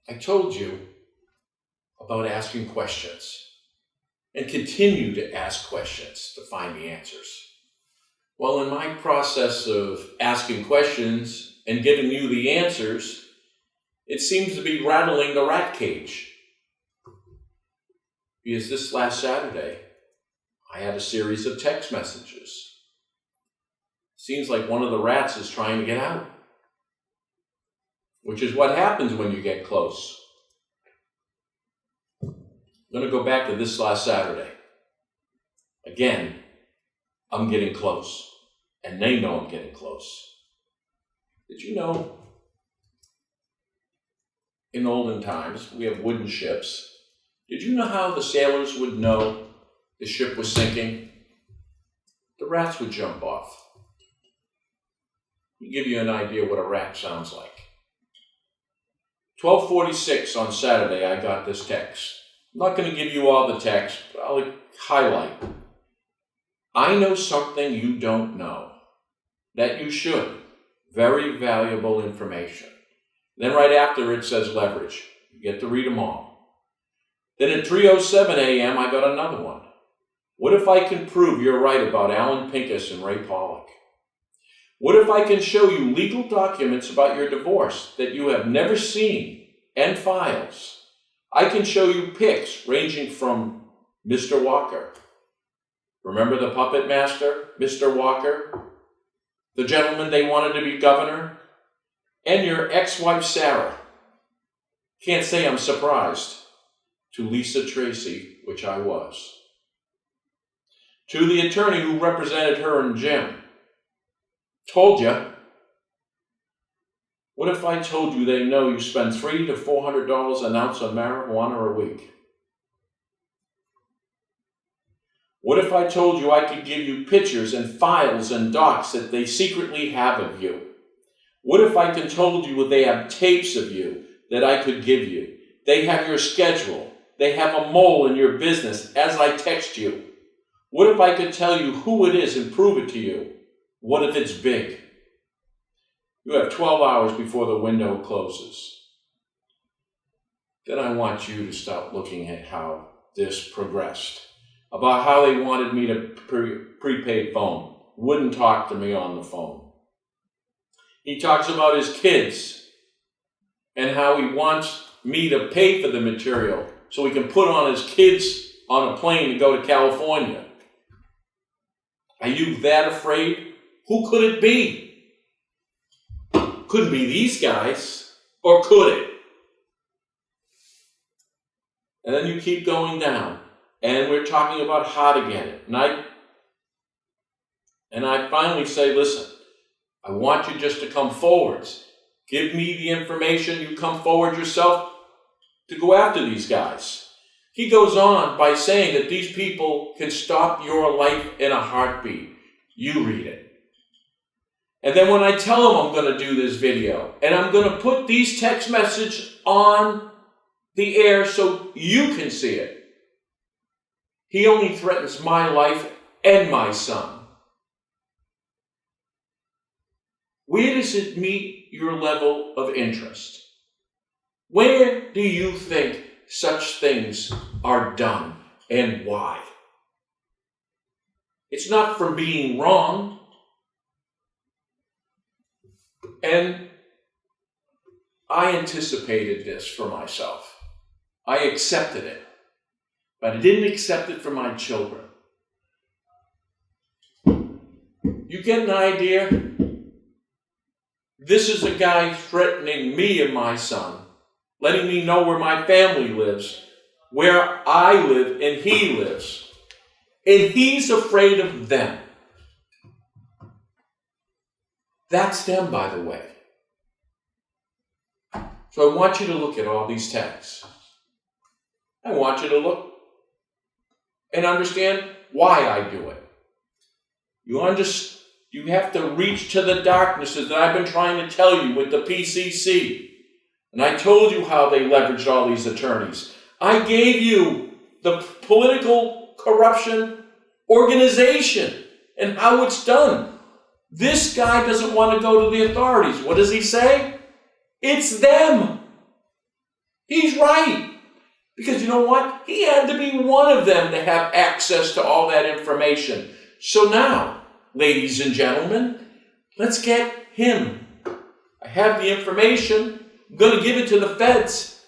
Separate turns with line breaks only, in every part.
I told you about asking questions and continue to ask questions to find the answers. Well, in my process of asking questions and giving you the answers, it seems to be rattling the rat cage. Because this last Saturday, I had a series of text messages. Seems like one of the rats is trying to get out, which is what happens when you get close. I'm going to go back to this last Saturday. Again, I'm getting close, and they know I'm getting close. Did you know, in olden times, we have wooden ships. Did you know how the sailors would know the ship was sinking? The rats would jump off. To give you an idea what a rat sounds like. 12:46 on Saturday, I got this text. I'm not going to give you all the text, but I'll highlight. I know something you don't know, that you should. Very valuable information. Then right after it says leverage. You get to read them all. Then at 3:07 a.m., I got another one. What if I can prove you're right about Alan Pincus and Ray Pollock? What if I can show you legal documents about your divorce that you have never seen and files? I can show you pics ranging from Mr. Walker. Remember the puppet master, Mr. Walker? The gentleman they wanted to be governor? And your ex-wife, Sarah. Can't say I'm surprised. To Lisa Tracy, which I was. To the attorney who represented her and Jim. Told you. What if I told you they know you spend $300 to $400 an ounce of marijuana a week? What if I told you I could give you pictures and files and docs that they secretly have of you? What if I told you they have tapes of you that I could give you? They have your schedule. They have a mole in your business as I text you. What if I could tell you who it is and prove it to you? What if it's big? You have 12 hours before the window closes. Then I want you to start looking at how this progressed. About how they wanted me to prepaid phone. Wouldn't talk to me on the phone. He talks about his kids and how he wants me to pay for the material so he can put on his kids on a plane to go to California. Are you that afraid? Who could it be? Couldn't be these guys, or could it? And then you keep going down, and we're talking about how to get it. And I finally say, listen, I want you just to come forwards. Give me the information. You come forward yourself to go after these guys. He goes on by saying that these people can stop your life in a heartbeat. You read it. And then when I tell him I'm going to do this video, and I'm going to put these text messages on the air so you can see it, he only threatens my life and my son. Where does it meet your level of interest? Where do you think such things are done and why? It's not for being wrong. And I anticipated this for myself. I accepted it. But I didn't accept it for my children. You get an idea? This is a guy threatening me and my son, letting me know where my family lives, where I live and he lives. And he's afraid of them. That's them, by the way. So I want you to look at all these texts. I want you to look and understand why I do it. You have to reach to the darknesses that I've been trying to tell you with the PCC. And I told you how they leveraged all these attorneys. I gave you the political corruption organization and how it's done. This guy doesn't want to go to the authorities. What does he say? It's them. He's right. Because you know what? He had to be one of them to have access to all that information. So now, ladies and gentlemen, let's get him. I have the information. I'm going to give it to the feds.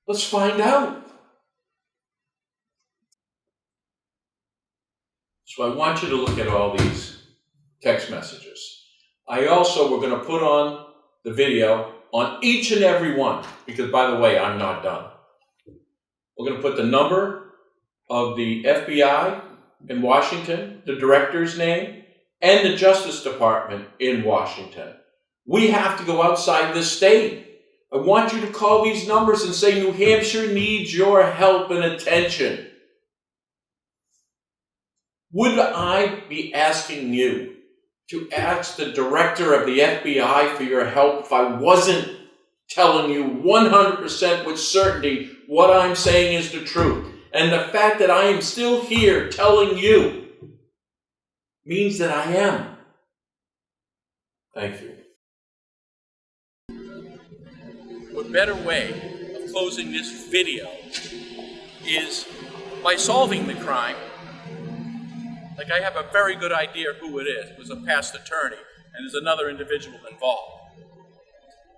Let's find out. So I want you to look at all these text messages. I also, we're going to put on the video on each and every one, because by the way, I'm not done. We're going to put the number of the FBI in Washington, the director's name, and the Justice Department in Washington. We have to go outside the state. I want you to call these numbers and say, New Hampshire needs your help and attention. Would I be asking you to ask the director of the FBI for your help if I wasn't telling you 100% with certainty what I'm saying is the truth? And the fact that I am still here telling you means that I am. Thank you. What better way of closing this video is by solving the crime. Like, I have a very good idea who it is. It was a past attorney, and there's another individual involved.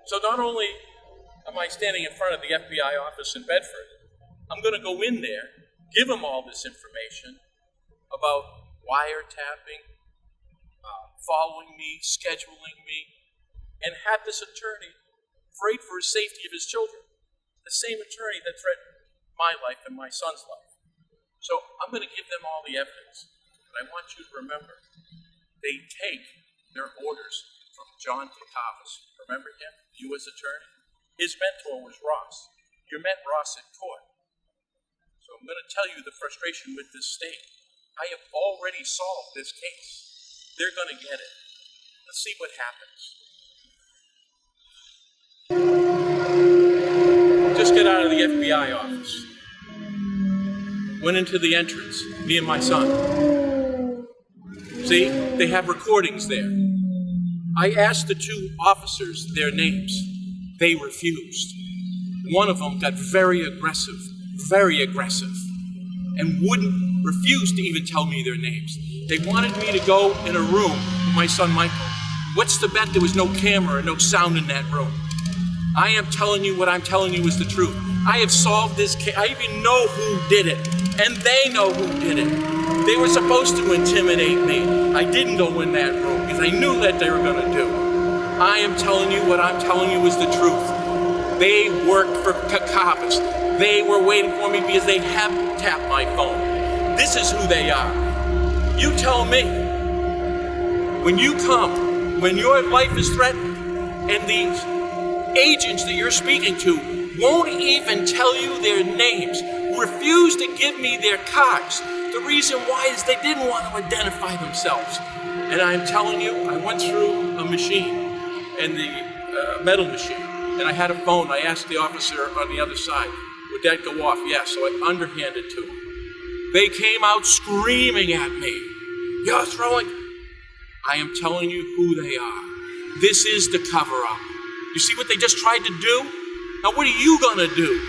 So not only am I standing in front of the FBI office in Bedford, I'm going to go in there, give them all this information about wiretapping, following me, scheduling me, and have this attorney afraid for his safety of his children. The same attorney that threatened my life and my son's life. So I'm going to give them all the evidence. But I want you to remember, they take their orders from John Kakavas. Remember him, U.S. attorney? His mentor was Ross. You met Ross in court. So I'm going to tell you the frustration with this state. I have already solved this case. They're going to get it. Let's see what happens. Just got out of the FBI office. Went into the entrance, me and my son. See, they have recordings there. I asked the two officers their names. They refused. One of them got very aggressive, and refused to even tell me their names. They wanted me to go in a room with my son Michael. What's the bet there was no camera and no sound in that room? I am telling you what I'm telling you is the truth. I have solved this case. I even know who did it, and they know who did it. They were supposed to intimidate me. I didn't go in that room because I knew that they were going to do. I am telling you what I'm telling you is the truth. They worked for Kakavas. They were waiting for me because they have tapped my phone. This is who they are. You tell me, when you come, when your life is threatened, and these agents that you're speaking to won't even tell you their names, refuse to give me their cards. The reason why is they didn't want to identify themselves. And I'm telling you, I went through a machine, and the metal machine, and I had a phone. I asked the officer on the other side, would that go off? Yes, so I underhanded to them. They came out screaming at me. You're throwing... I am telling you who they are. This is the cover-up. You see what they just tried to do? Now what are you going to do?